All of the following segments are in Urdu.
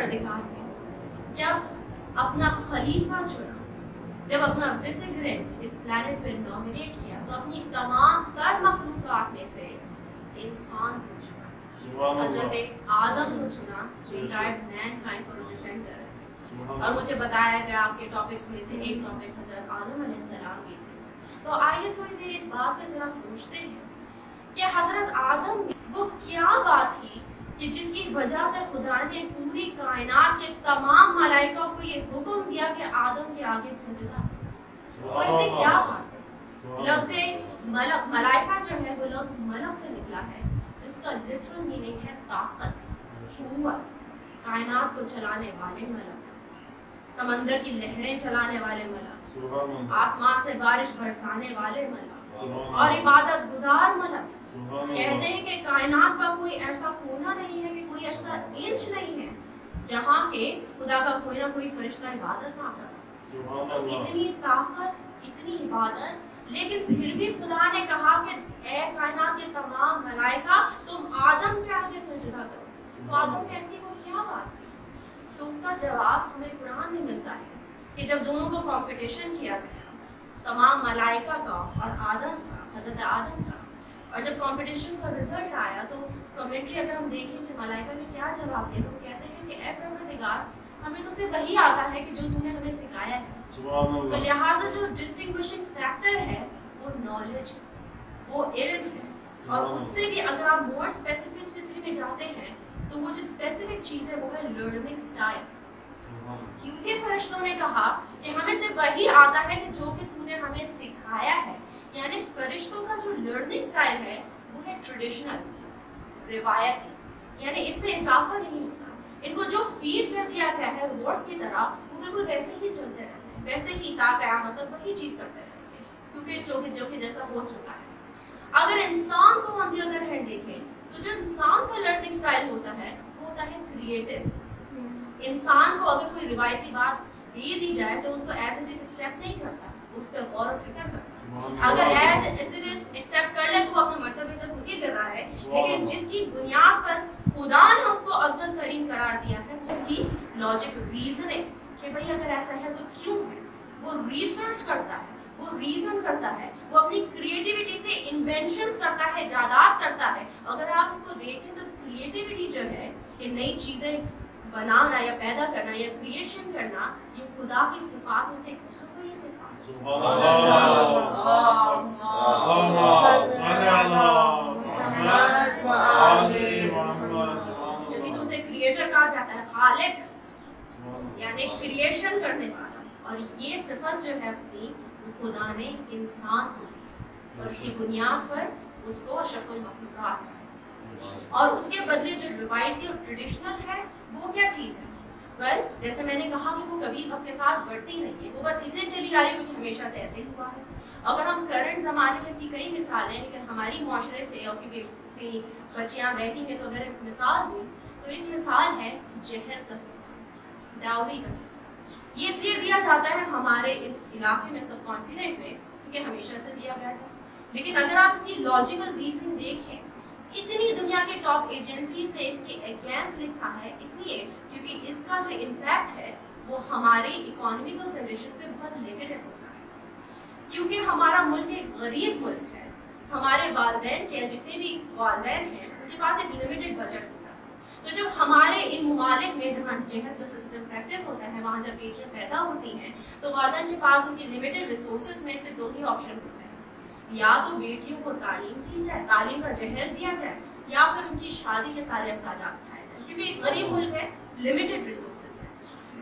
پروردگار نے جب اپنا خلیفہ چنا، جب اپنا وزیگرینٹ اس پلانٹ پہ نامینیٹ کیا، تو اپنی تمام تر مخلوقات میں سے انسان کو چنا، حضرت آدم کو چنا جو انٹائر مین کائنڈ کو ریپرزینٹ کر رہے تھے. اور مجھے بتایا گیا آپ کے ٹاپکس میں سے ایک ٹاپک حضرت آدم علیہ السلام بھی تھے. تو آئیے تھوڑی دیر اس بات پہ ذرا سوچتے ہیں کہ حضرت آدم وہ کیا بات تھی کہ جس کی وجہ سے خدا نے پوری کائنات کے تمام ملائکہ کو یہ حکم دیا کہ آدم کے آگے سجدہ. وہ ایسی کیا بات ہے؟ لفظ ملائکہ جو ہے وہ لفظ ملک سے نکلا ہے، جس کا لٹرل میننگ ہے طاقت، قوت، کائنات کو چلانے والے ملک، سمندر کی لہریں چلانے والے ملک، آسمان سے بارش برسانے والے ملک اور عبادت گزار ملک. کہتے ہیں کہ کائنات کا کوئی ایسا کونا نہیں ہے، کہ کوئی ایسا انچ نہیں ہے جہاں کہ خدا کا کوئی نہ کوئی فرشتہ عبادت نہ کرے. تو اتنی طاقت، اتنی عبادت، لیکن پھر بھی خدا نے کہا کہ اے کائنات کے تمام ملائکہ تم آدم کے آگے سجدہ کرو. تو آدم میں ایسی وہ کیا بات تھی؟ تو اس کا جواب ہمیں قرآن میں ملتا ہے کہ جب دونوں کو کمپٹیشن کیا گیا، تمام ملائکہ کا اور آدم کا، حضرت آدم کا، اور جب کمپٹیشن کا رزلٹ آیا تو کمنٹری اگر ہم دیکھیں کہ ملائکہ نے کیا جواب دیا، تو کہتے ہیں کہ اے پروردگار ہمیں تو صرف وہی آتا ہے کہ جو تم نے ہمیں سکھایا ہے. تو لہٰذا جو ڈسٹنگوشنگ فیکٹر ہے وہ نالج ہے، وہ علم ہے. اور اس سے بھی اگر آپ مور اسپیسیفکسٹی میں جاتے ہیں تو وہ جو اسپیسیفک چیز ہے وہ ہے لرننگ اسٹائل. کیونکہ فرشتوں نے کہا کہ ہمیں صرف وہی آتا ہے کہ جو کہ تم نے ہمیں سکھایا ہے. یعنی فرشتوں کا جو لرننگ اسٹائل ہے وہ ہے ٹریڈیشنل، روایتی، یعنی اس میں اضافہ نہیں ہوتا. ان کو جو فیڈ کر دیا گیا ہے ریوارڈز کی طرح، وہ بالکل ویسے ہی چلتے رہتے ہیں، ویسے ہی تا قیامت تک وہی چیز کرتے رہتے ہیں، کیونکہ جو کہ جیسا ہو چکا ہے. اگر انسان کو آن دی ادر ہینڈ دیکھیں تو جو انسان کا لرننگ اسٹائل ہوتا ہے وہ ہوتا ہے کریٹو. انسان کو اگر کوئی روایتی بات دے دی جائے تو اس کو ایز اٹ از ایکسیپٹ نہیں کرتا، اس پہ غور و فکر کرتا. اگر ایز اٹ از ایکسیپٹ کر لے تو وہ اپنے مرتبے سے خود ہی کر رہا ہے، لیکن جس کی بنیاد پر خدا نے اس کو افضل ترین قرار دیا ہے اس کی لاجک ریزننگ کہ بھئی اگر ایسا ہے تو کیوں ہے. وہ ریسرچ کرتا ہے، وہ ریزن کرتا ہے، وہ اپنی کریٹیوٹی سے انوینشنز کرتا ہے، ایجادات کرتا ہے. اگر آپ اس کو دیکھیں تو کریٹیوٹی جو ہے کہ نئی چیزیں بنانا یا پیدا کرنا یا کریشن کرنا، یہ خدا کی صفات میں سے ایک بہت بڑی صفات ہے. جبھی تو اسے کریٹر کہا جاتا ہے، خالق یعنی کریشن کرنے والا. اور یہ صفت جو ہے اپنی خدا نے انسان کو دی اور اس کی بنیاد پر اس کو اشرف المخلوقات ہے. اور اس کے بدلے جو روایتی اور ٹریڈیشنل ہے وہ کیا چیز ہے؟ جیسے میں نے کہا کہ وہ کبھی وقت کے ساتھ بڑھتی نہیں ہے، وہ بس اس لیے چلی آ رہی ہے کیونکہ ہمیشہ سے ایسے ہی ہوا ہے. اگر ہم کرنٹ زمانے میں اس کی کئی مثالیں، لیکن ہماری معاشرے سے اور کیونکہ بچیاں بیٹھی ہیں تو اگر مثال دوں تو ایک مثال ہے جہیز کا سسٹم، ڈاوری کا سسٹم. یہ اس لیے دیا جاتا ہے ہمارے اس علاقے میں، سب کانٹیننٹ میں، کیونکہ ہمیشہ سے دیا گیا ہے. لیکن اگر آپ اس کی لاجیکل ریزننگ دیکھیں، اتنی دنیا کے ٹاپ ایجنسیز نے اس کے اگینسٹ لکھا ہے، اس لیے کیونکہ اس کا جو امپیکٹ ہے وہ ہماری اکانومیکل کنڈیشن پہ بہت نیگیٹو ہوتا ہے. کیونکہ ہمارا ملک ایک غریب ملک ہے، ہمارے والدین کے جتنے بھی والدین ہیں ان کے پاس ایک لمیٹڈ بجٹ ہوتا ہے. تو جب ہمارے ان ممالک میں جہاں جہیز کا سسٹم پریکٹس ہوتا ہے، وہاں جب بیٹیاں پیدا ہوتی ہیں تو والدین کے پاس ان کی لمیٹڈ ریسورسز میں سے دو ہی آپشن ہوتے ہیں، یا تو بیٹیوں کو تعلیم دی جائے، تعلیم کا جہیز دیا جائے، یا پھر ان کی شادی کے سارے اخراجات اٹھائے جائیں. کیونکہ ایک غریب ملک ہے، لمیٹڈ ریسورسز ہیں.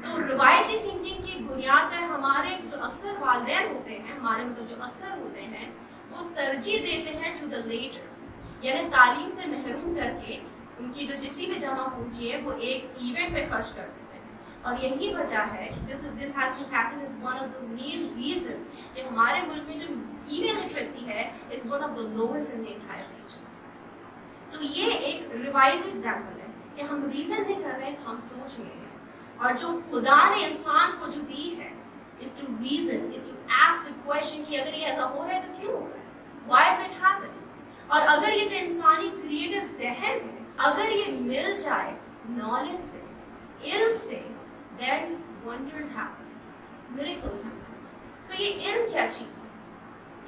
تو روایتی تھنکنگ کی بنیاد پر ہمارے جو اکثر والدین ہوتے ہیں، ہمارے مطلب جو اکثر ہوتے ہیں، وہ ترجیح دیتے ہیں ٹو دا لیٹر، یعنی تعلیم سے محروم کر کے ان کی جو جتنی بھی جمع پونجی ہے وہ ایک ایونٹ پہ خرچ کر دیتے ہیں. اور یہی وجہ ہے this has been passing as one of the main reasons کہ ہمارے ملک میں جو فیمیل لٹریسی ہے is one of the lowest in the entire region. تو یہ ایک روایتی ایگزامپل ہے کہ ہم ریزن نہیں کر رہے، ہم سوچ رہے ہیں. اور جو خدا نے انسان کو جو دی ہے is to reason, is to ask the question کہ اگر یہ ایسا ہو رہا ہے تو کیوں ہو رہا ہے؟ Why is it happening؟ اور اگر یہ جو انسانی کریٹو ذہن ہے، اگر یہ مل جائے نالج سے، علم سے then wonders happen, miracles happen. تو یہ علم کیا چیز